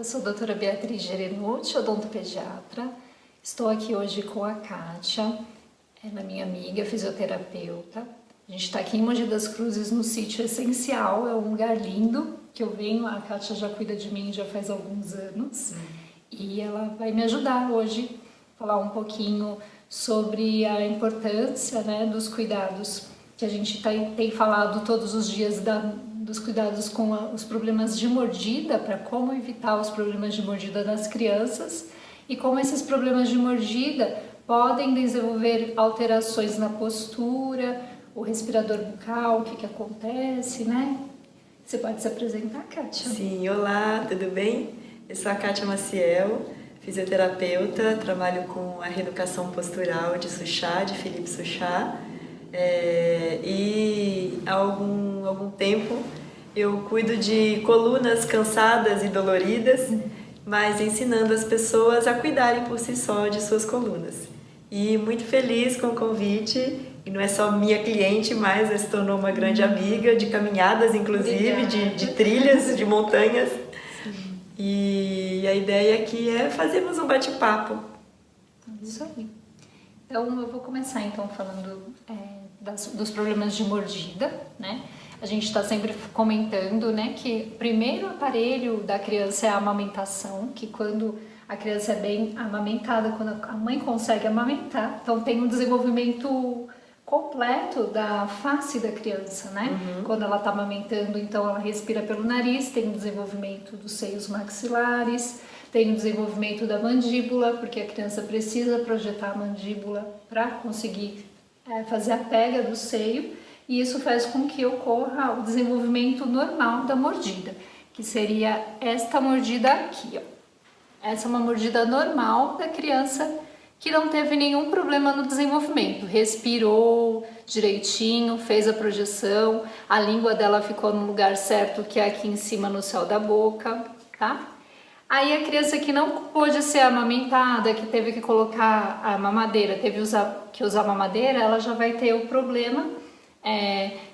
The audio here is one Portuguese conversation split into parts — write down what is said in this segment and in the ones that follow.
eu sou a doutora Beatriz Gerenucci, odontopediatra. Estou aqui hoje com a Kátia, ela é minha amiga, fisioterapeuta. A gente está aqui em Mogi das Cruzes, no Sítio Essencial, é um lugar lindo que eu venho. A Kátia já cuida de mim já faz alguns anos e ela vai me ajudar hoje a falar um pouquinho sobre a importância, né, dos cuidados que a gente tem falado todos os dias dos cuidados com os problemas de mordida, para como evitar os problemas de mordida nas crianças e como esses problemas de mordida podem desenvolver alterações na postura, o respirador bucal, o que acontece, né? Você pode se apresentar, Kátia? Sim, olá, tudo bem? Eu sou a Kátia Maciel, fisioterapeuta, trabalho com a reeducação postural de Suchá, de Philippe Suchá. E há algum tempo eu cuido de colunas cansadas e doloridas, mas ensinando as pessoas a cuidarem por si só de suas colunas. E muito feliz com o convite, e não é só minha cliente, mas se tornou uma grande amiga, de caminhadas inclusive, de trilhas, de montanhas. Sim. E a ideia aqui é fazermos um bate-papo. Isso aí. Então eu vou começar então falando dos problemas de mordida, né? A gente está sempre comentando, né, que o primeiro aparelho da criança é a amamentação, que quando a criança é bem amamentada, quando a mãe consegue amamentar, então tem um desenvolvimento completo da face da criança, né? Quando ela está amamentando, então ela respira pelo nariz, tem o desenvolvimento dos seios maxilares, tem o desenvolvimento da mandíbula, porque a criança precisa projetar a mandíbula para conseguir fazer a pega do seio, e isso faz com que ocorra o desenvolvimento normal da mordida, que seria esta mordida aqui, ó. Essa é uma mordida normal da criança que não teve nenhum problema no desenvolvimento, respirou direitinho, fez a projeção, a língua dela ficou no lugar certo, que é aqui em cima no céu da boca, tá? Aí a criança que não pôde ser amamentada, que teve que colocar a mamadeira, teve que usar a mamadeira, ela já vai ter o problema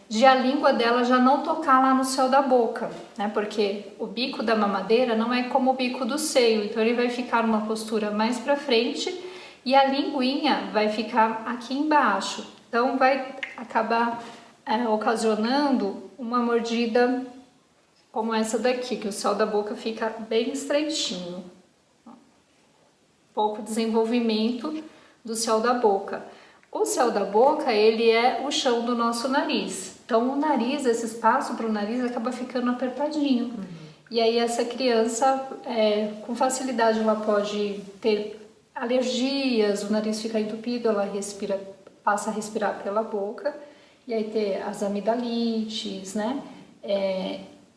de a língua dela já não tocar lá no céu da boca, né? Porque o bico da mamadeira não é como o bico do seio, então ele vai ficar numa postura mais para frente e a linguinha vai ficar aqui embaixo. Então vai acabar ocasionando uma mordida como essa daqui, que o céu da boca fica bem estreitinho. Pouco desenvolvimento do céu da boca. O céu da boca, ele é o chão do nosso nariz. Então, o nariz, esse espaço para o nariz acaba ficando apertadinho. E aí, essa criança, com facilidade, ela pode ter alergias, o nariz fica entupido, ela passa a respirar pela boca. E aí, ter as amidalites, né?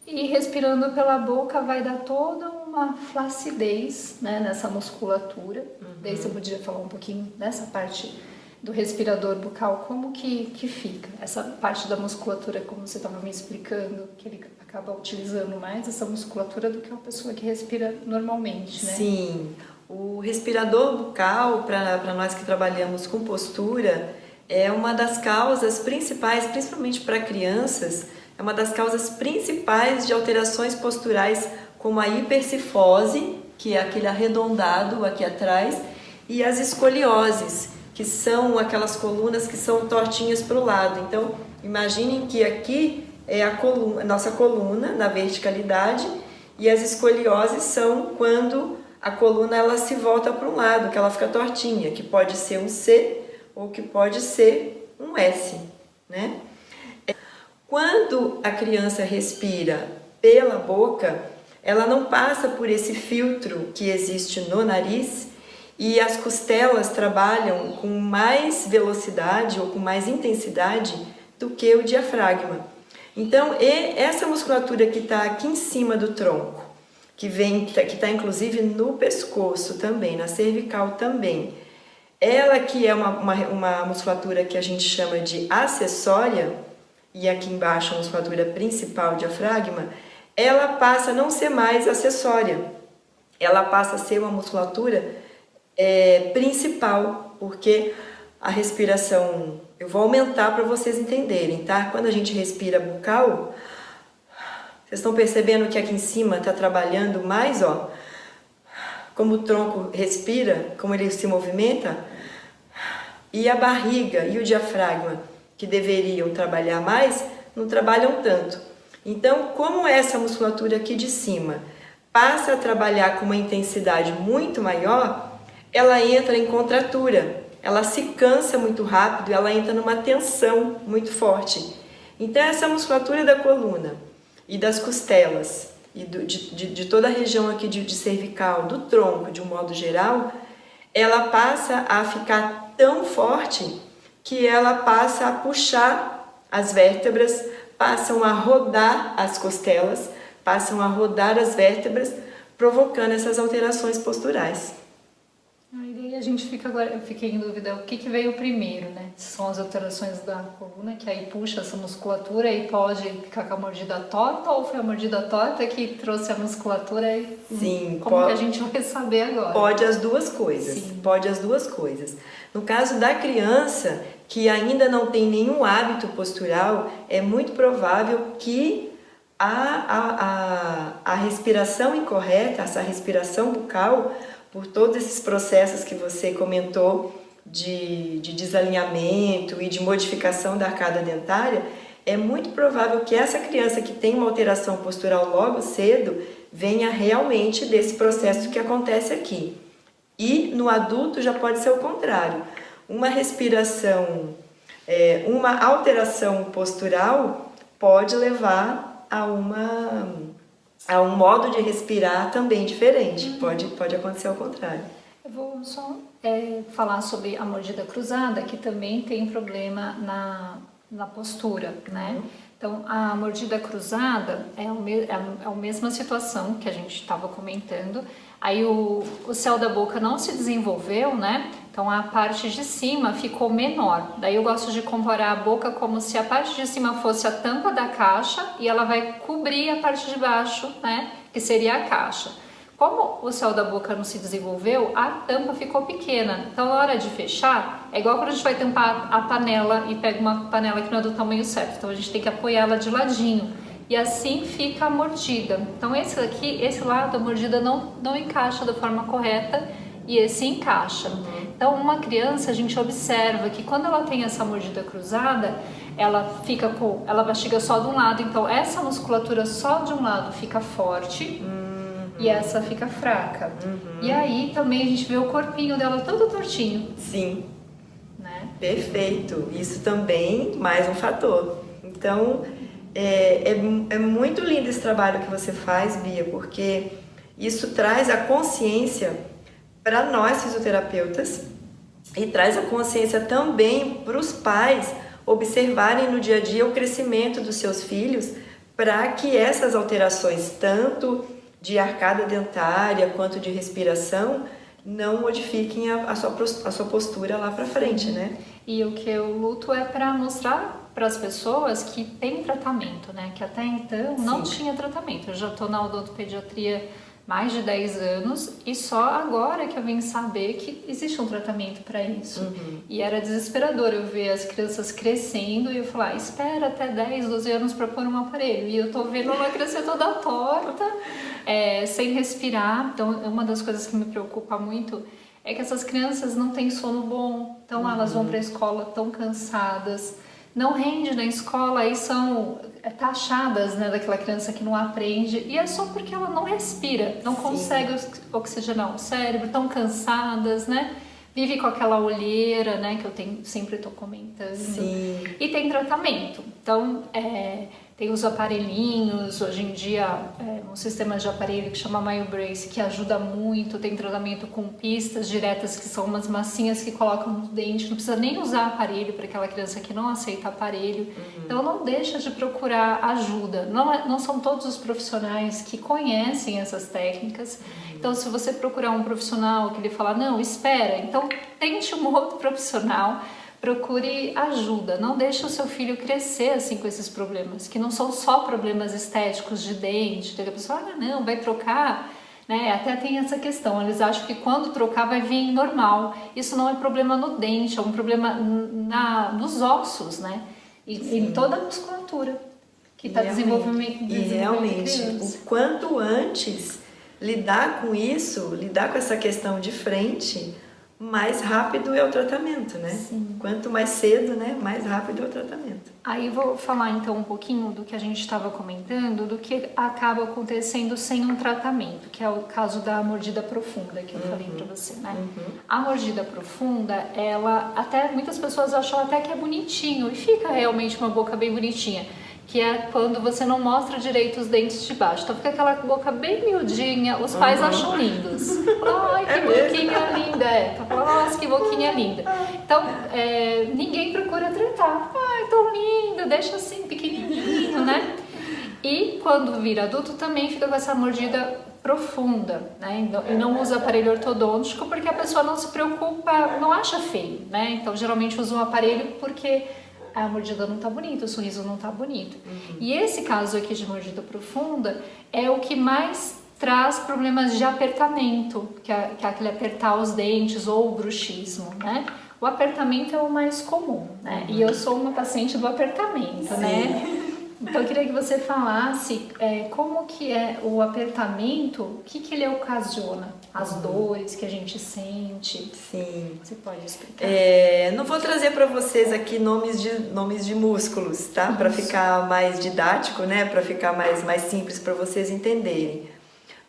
E respirando pela boca vai dar toda uma flacidez, né, nessa musculatura. Daí você podia falar um pouquinho dessa parte do respirador bucal, como que fica? Essa parte da musculatura, como você estava me explicando, que ele acaba utilizando mais essa musculatura do que uma pessoa que respira normalmente, né? Sim, o respirador bucal, para nós que trabalhamos com postura, é uma das causas principais, principalmente para crianças, é uma das causas principais de alterações posturais, como a hipercifose, que é aquele arredondado aqui atrás, e as escolioses, que são aquelas colunas que são tortinhas para o lado. Então, imaginem que aqui é a nossa coluna na verticalidade, e as escolioses são quando a coluna ela se volta para um lado, que ela fica tortinha, que pode ser um C ou que pode ser um S, né? Quando a criança respira pela boca, ela não passa por esse filtro que existe no nariz e as costelas trabalham com mais velocidade ou com mais intensidade do que o diafragma. Então, essa musculatura que está aqui em cima do tronco, que está inclusive no pescoço também, na cervical também, ela que é uma musculatura que a gente chama de acessória, e aqui embaixo a musculatura principal, diafragma, ela passa a não ser mais acessória, ela passa a ser uma musculatura principal, porque a respiração, eu vou aumentar para vocês entenderem, tá? Quando a gente respira bucal, Vocês estão percebendo que aqui em cima está trabalhando mais, ó, como o tronco respira, como ele se movimenta, e a barriga e o diafragma, que deveriam trabalhar mais, não trabalham tanto. Então, como essa musculatura aqui de cima passa a trabalhar com uma intensidade muito maior, ela entra em contratura, ela se cansa muito rápido, ela entra numa tensão muito forte. Então, essa musculatura da coluna e das costelas, e de toda a região aqui de cervical, do tronco, de um modo geral, ela passa a ficar tão forte que ela passa a puxar as vértebras, passam a rodar as costelas, passam a rodar as vértebras, provocando essas alterações posturais. E daí a gente fica agora, eu fiquei em dúvida, o que veio primeiro, né? São as alterações da coluna, que aí puxa essa musculatura e pode ficar com a mordida torta, ou foi a mordida torta que trouxe a musculatura? E Sim, como que a gente vai saber agora? Pode as duas coisas. Sim. Pode as duas coisas. No caso da criança que ainda não tem nenhum hábito postural, é muito provável que a respiração incorreta, essa respiração bucal, por todos esses processos que você comentou de desalinhamento e de modificação da arcada dentária, é muito provável que essa criança que tem uma alteração postural logo cedo venha realmente desse processo que acontece aqui. E no adulto já pode ser o contrário. Uma respiração, uma alteração postural pode levar a um modo de respirar também diferente. Pode acontecer ao contrário. Eu vou só falar sobre a mordida cruzada, que também tem problema na postura, né? Então, a mordida cruzada é a mesma situação que a gente estava comentando. Aí o céu da boca não se desenvolveu, né? Então a parte de cima ficou menor. Daí eu gosto de comparar a boca como se a parte de cima fosse a tampa da caixa e ela vai cobrir a parte de baixo, né? Que seria a caixa. Como o céu da boca não se desenvolveu, a tampa ficou pequena. Então, na hora de fechar, é igual quando a gente vai tampar a panela e pega uma panela que não é do tamanho certo. Então, a gente tem que apoiar ela de ladinho. E assim fica a mordida. Então, esse lado, a mordida não encaixa da forma correta e esse encaixa. Então, uma criança, a gente observa que quando ela tem essa mordida cruzada, ela mastiga só de um lado. Então, essa musculatura só de um lado fica forte. E essa fica fraca. E aí também a gente vê o corpinho dela todo tortinho. Sim. Né? Perfeito. Isso também mais um fator. Então, é muito lindo esse trabalho que você faz, Bia, porque isso traz a consciência para nós fisioterapeutas e traz a consciência também para os pais observarem no dia a dia o crescimento dos seus filhos para que essas alterações, tanto de arcada dentária quanto de respiração, não modifiquem a sua postura lá para frente, né? E o que eu luto é para mostrar para as pessoas que tem tratamento, né? Que até então não tinha tratamento. Eu já estou na odontopediatria mais de 10 anos e só agora que eu vim saber que existe um tratamento para isso. E era desesperador eu ver as crianças crescendo e eu falar, espera até 10, 12 anos para pôr um aparelho. E eu tô vendo ela crescer toda torta, sem respirar. Então, uma das coisas que me preocupa muito é que essas crianças não têm sono bom. Então, elas vão para a escola tão cansadas, não rende na escola e são taxadas, né, daquela criança que não aprende, e é só porque ela não respira, não consegue oxigenar o cérebro, tão cansadas, né? Vive com aquela olheira, né, que eu sempre estou comentando. Sim. E tem tratamento. Então, tem os aparelhinhos, hoje em dia, um sistema de aparelho que chama MyoBrace, que ajuda muito, tem tratamento com pistas diretas, que são umas massinhas que colocam no dente, não precisa nem usar aparelho para aquela criança que não aceita aparelho. Então, não deixa de procurar ajuda. Não são todos os profissionais que conhecem essas técnicas. Então, se você procurar um profissional que ele falar, não, espera, então tente um outro profissional, procure ajuda, não deixe o seu filho crescer assim com esses problemas, que não são só problemas estéticos de dente, a pessoa, não, vai trocar, né? Até tem essa questão, eles acham que quando trocar vai vir normal, isso não é problema no dente, é um problema nos ossos, né? E em toda a musculatura. que está desenvolvendo e realmente, o quanto antes lidar com isso, lidar com essa questão de frente, mais rápido é o tratamento, né? Sim. Quanto mais cedo, né, mais rápido é o tratamento. Aí vou falar então um pouquinho do que a gente estava comentando, do que acaba acontecendo sem um tratamento, que é o caso da mordida profunda que eu falei para você, né? A mordida profunda, ela até muitas pessoas acham até que é bonitinho e fica realmente uma boca bem bonitinha, que é quando você não mostra direito os dentes de baixo. Então fica aquela boca bem miudinha, os pais acham lindos. Ai, que boquinha linda! Nossa, que boquinha linda. Então, ninguém procura tratar. Ai, tão lindo, deixa assim, pequenininho, né? E quando vira adulto também fica com essa mordida profunda, né? E não usa aparelho ortodôntico porque a pessoa não se preocupa, não acha feio, né? Então, geralmente usa um aparelho porque a mordida não tá bonita, o sorriso não tá bonito. E esse caso aqui de mordida profunda é o que mais traz problemas de apertamento, que é aquele apertar os dentes ou o bruxismo, né? O apertamento é o mais comum, né? E eu sou uma paciente do apertamento, né? Então eu queria que você falasse como que é o apertamento, o que ele ocasiona, as dores que a gente sente. Sim. Você pode explicar? Não vou trazer para vocês aqui nomes de músculos, tá? Para ficar mais didático, né? Para ficar mais simples para vocês entenderem.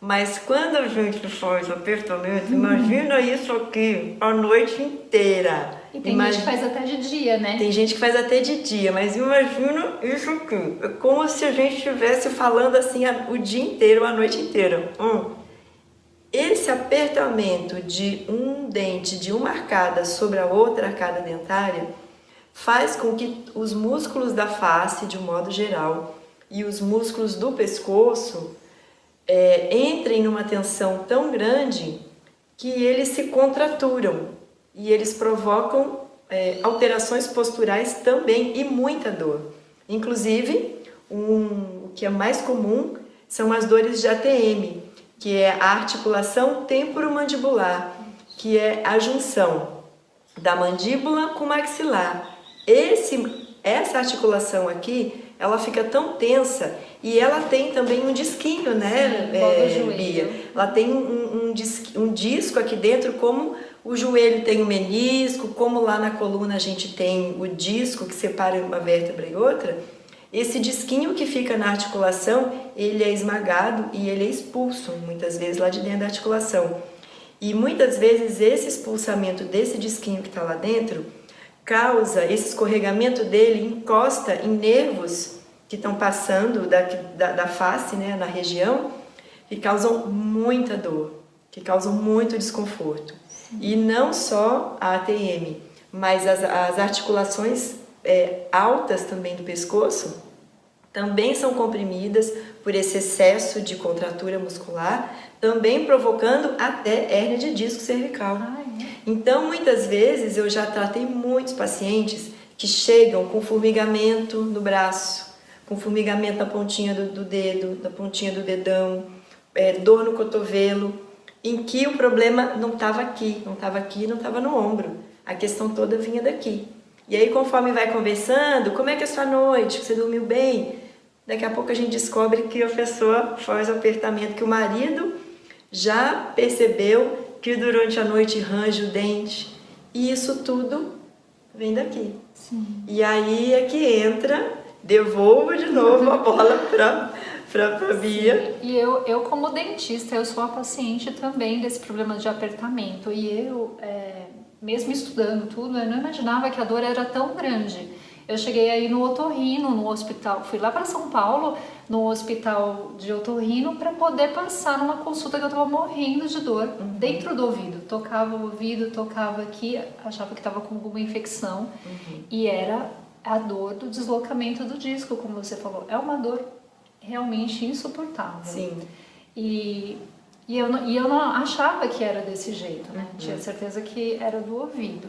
Mas quando a gente faz apertamento, imagina isso aqui a noite inteira. E tem gente que faz até de dia, né? Tem gente que faz até de dia, mas imagina isso aqui. É como se a gente estivesse falando assim o dia inteiro, a noite inteira. Esse apertamento de um dente, de uma arcada sobre a outra arcada dentária, faz com que os músculos da face, de um modo geral, e os músculos do pescoço entrem numa tensão tão grande que eles se contraturam e eles provocam alterações posturais também e muita dor. Inclusive, o que é mais comum são as dores de ATM, que é a articulação temporomandibular, que é a junção da mandíbula com o maxilar. Essa articulação aqui, ela fica tão tensa e ela tem também um disquinho, né, Bia? Ela tem um disco aqui dentro, como o joelho tem o menisco, como lá na coluna a gente tem o disco que separa uma vértebra e outra. Esse disquinho que fica na articulação, ele é esmagado e ele é expulso, muitas vezes, lá de dentro da articulação. E muitas vezes esse expulsamento desse disquinho que está lá dentro causa, esse escorregamento dele encosta em nervos que estão passando da face, né, na região, que causam muita dor, que causam muito desconforto. E não só a ATM, mas as articulações altas também do pescoço também são comprimidas por esse excesso de contratura muscular, também provocando até hérnia de disco cervical. Então, muitas vezes, eu já tratei muitos pacientes que chegam com formigamento no braço, com formigamento na pontinha do dedo, na pontinha do dedão, dor no cotovelo, em que o problema não estava aqui, não estava no ombro. A questão toda vinha daqui. E aí, conforme vai conversando, como é que é a sua noite? Você dormiu bem? Daqui a pouco a gente descobre que a pessoa faz o apertamento, que o marido já percebeu que durante a noite range o dente. E isso tudo vem daqui. Sim. E aí é que entra, devolvo de novo a bola para Bia. E eu como dentista, eu sou a paciente também desse problema de apertamento. E eu, mesmo estudando tudo, eu não imaginava que a dor era tão grande. Eu cheguei aí no otorrino, no hospital, fui lá para São Paulo, no hospital de otorrino, para poder passar numa consulta que eu estava morrendo de dor dentro do ouvido. Tocava o ouvido, tocava aqui, achava que estava com alguma infecção. E era a dor do deslocamento do disco, como você falou. É uma dor realmente insuportável. Sim. E eu não achava que era desse jeito, né? Tinha certeza que era do ouvido.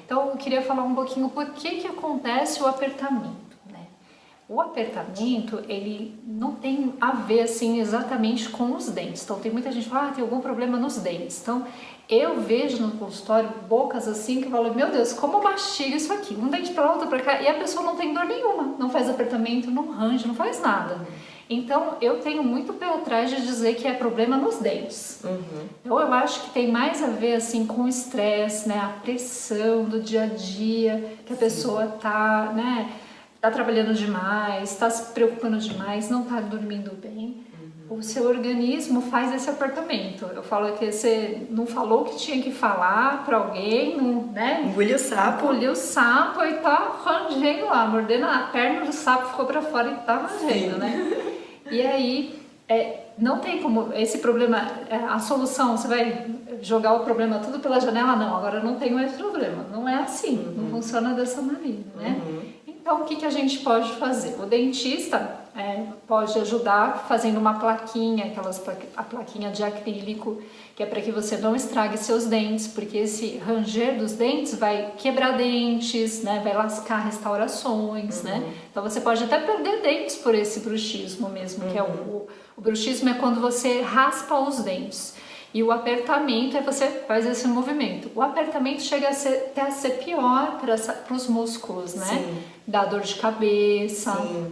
Então, eu queria falar um pouquinho por que acontece o apertamento, né? O apertamento, ele não tem a ver, assim, exatamente com os dentes. Então, tem muita gente que fala, tem algum problema nos dentes. Então, eu vejo no consultório bocas assim que falam, meu Deus, como mastiga isso aqui? Um dente para outro, para cá, e a pessoa não tem dor nenhuma, não faz apertamento, não range, não faz nada. Então, eu tenho muito pé atrás de dizer que é problema nos dentes. Então, eu acho que tem mais a ver, assim, com o estresse, né? A pressão do dia a dia, que a pessoa tá, né? Tá trabalhando demais, tá se preocupando demais, não tá dormindo bem. O seu organismo faz esse apertamento. Eu falo que você não falou o que tinha que falar para alguém, não, né? Engoliu o sapo. Engoliu o sapo e tá rangendo lá, mordendo a perna do sapo, ficou para fora e tá rangendo, né? E aí, não tem como, esse problema, a solução, você vai jogar o problema tudo pela janela? Não, agora não tem mais problema. Não é assim, não funciona dessa maneira, né? Então, o que a gente pode fazer? O dentista pode ajudar fazendo uma plaquinha, a plaquinha de acrílico, que é para que você não estrague seus dentes, porque esse ranger dos dentes vai quebrar dentes, né? Vai lascar restaurações, né? Então, você pode até perder dentes por esse bruxismo mesmo, que é o bruxismo é quando você raspa os dentes. E o apertamento é você faz esse movimento. O apertamento chega até a ser pior para os músculos, né? Sim. Dá dor de cabeça. Sim.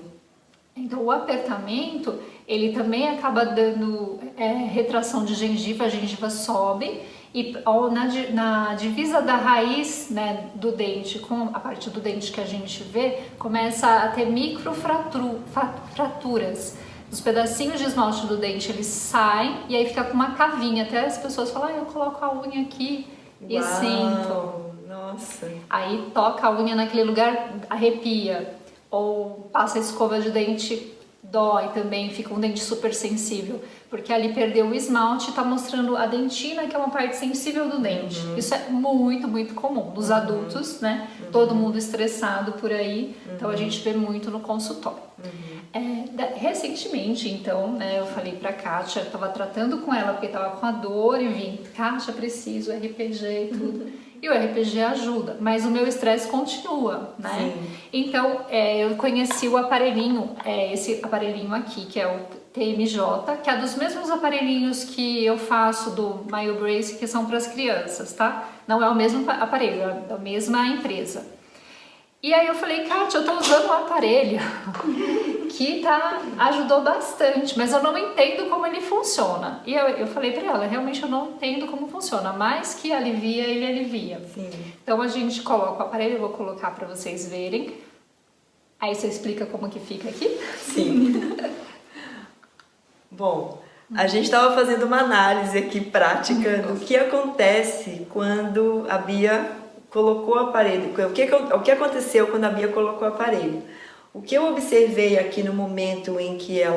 Então, o apertamento, ele também acaba dando retração de gengiva, a gengiva sobe. E na divisa da raiz, né, do dente, com a parte do dente que a gente vê, começa a ter microfraturas. Os pedacinhos de esmalte do dente, eles saem e aí fica com uma cavinha. Até as pessoas falam, eu coloco a unha aqui e sinto. Nossa! Aí toca a unha naquele lugar, arrepia. Ou passa a escova de dente, dói também, fica um dente super sensível. Porque ali perdeu o esmalte e está mostrando a dentina, que é uma parte sensível do dente. Isso é muito, muito comum. Nos adultos, né? Todo mundo estressado por aí. Então a gente vê muito no consultório. Recentemente, então, né, eu falei pra Kátia, eu tava tratando com ela porque tava com a dor e vim, Kátia, preciso RPG e tudo. E o RPG ajuda, mas o meu estresse continua, né? Sim. Então, eu conheci o aparelhinho, esse aparelhinho aqui, que é o TMJ, que é dos mesmos aparelhinhos que eu faço do MyoBrace, que são para as crianças, tá? Não é o mesmo aparelho, é da mesma empresa. E aí eu falei, Kátia, eu tô usando um aparelho que ajudou bastante, mas eu não entendo como ele funciona. E eu falei pra ela, realmente eu não entendo como funciona, mas que alivia, ele alivia. Sim. Então a gente coloca o aparelho, eu vou colocar pra vocês verem. Aí você explica como que fica aqui? Sim. Bom, a gente estava fazendo uma análise aqui prática do que acontece quando a Bia colocou o aparelho, o que aconteceu quando a Bia colocou o aparelho. O que eu observei aqui no momento em que eu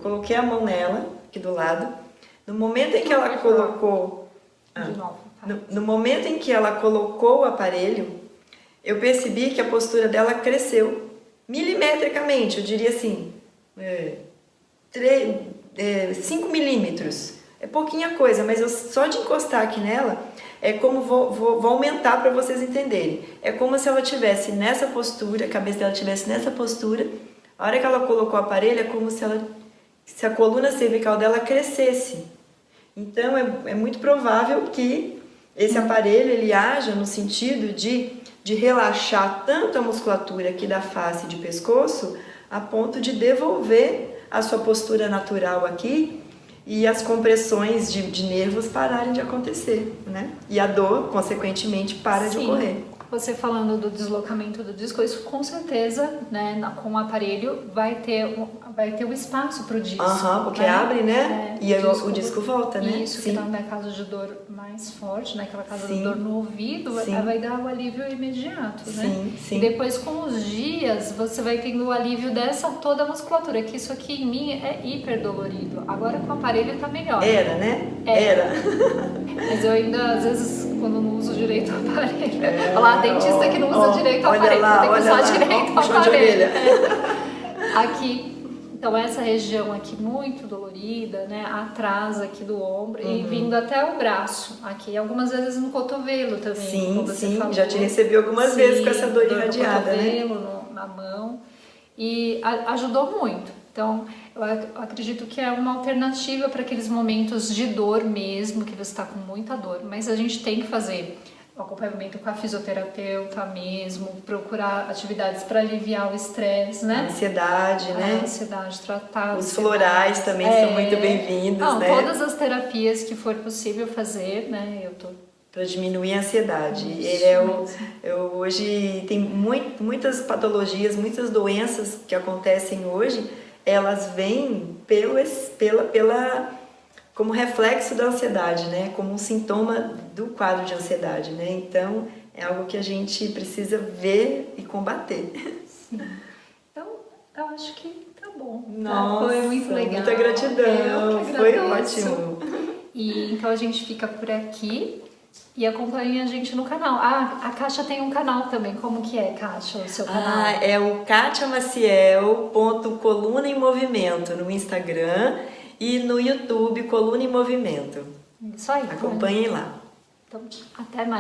coloquei a mão nela, aqui do lado, no momento em que ela colocou, no momento em que ela colocou o aparelho, eu percebi que a postura dela cresceu milimetricamente, eu diria assim, 5 milímetros. É pouquinha coisa, mas só de encostar aqui nela, é como, vou aumentar para vocês entenderem. É como se ela estivesse nessa postura, a cabeça dela estivesse nessa postura. A hora que ela colocou o aparelho, é como se a coluna cervical dela crescesse. Então, é muito provável que esse aparelho, ele haja no sentido de relaxar tanto a musculatura aqui da face e de pescoço, a ponto de devolver a sua postura natural aqui, e as compressões de nervos pararem de acontecer, né? E a dor, consequentemente, para de ocorrer. Você falando do deslocamento do disco, isso com certeza, né, com o aparelho vai ter o espaço para o disco. Porque abre, né? E o disco volta, né? Isso, que está na causa de dor mais forte, né? Aquela causa de dor no ouvido, vai dar o alívio imediato, né? Sim. E depois, com os dias, você vai tendo o alívio dessa toda a musculatura, que isso aqui em mim é hiper dolorido. Agora com o aparelho tá melhor. Era, né? Era. Mas eu ainda, às vezes, quando não uso direito o aparelho, olha lá, dentista que não usa direito o aparelho, tem que usar direito o aparelho. Aqui, então essa região aqui muito dolorida, né, atrás aqui do ombro e vindo até o braço, aqui, algumas vezes no cotovelo também. Sim, já te recebi algumas vezes com essa dor irradiada, no cotovelo, na mão. e ajudou muito. Então, eu acredito que é uma alternativa para aqueles momentos de dor mesmo, que você está com muita dor, mas a gente tem que fazer o acompanhamento com a fisioterapeuta mesmo, procurar atividades para aliviar o estresse, né? A ansiedade, né? A ansiedade, tratar. Os florais também são muito bem-vindos, né? Todas as terapias que for possível fazer, né? Eu tô para diminuir a ansiedade. Hoje tem muitas patologias, muitas doenças que acontecem hoje, elas vêm como reflexo da ansiedade, né? Como um sintoma do quadro de ansiedade, né? Então, é algo que a gente precisa ver e combater. Sim. Então, eu acho que tá bom. Nossa, foi muito legal. Muita gratidão, foi ótimo. E então a gente fica por aqui. E acompanhe a gente no canal. A Kátia tem um canal também. Como que é, Kátia, o seu canal? É o katiamaciel.coluna em movimento no Instagram e no YouTube Coluna em Movimento. Isso aí. Acompanhem lá. Então, até mais.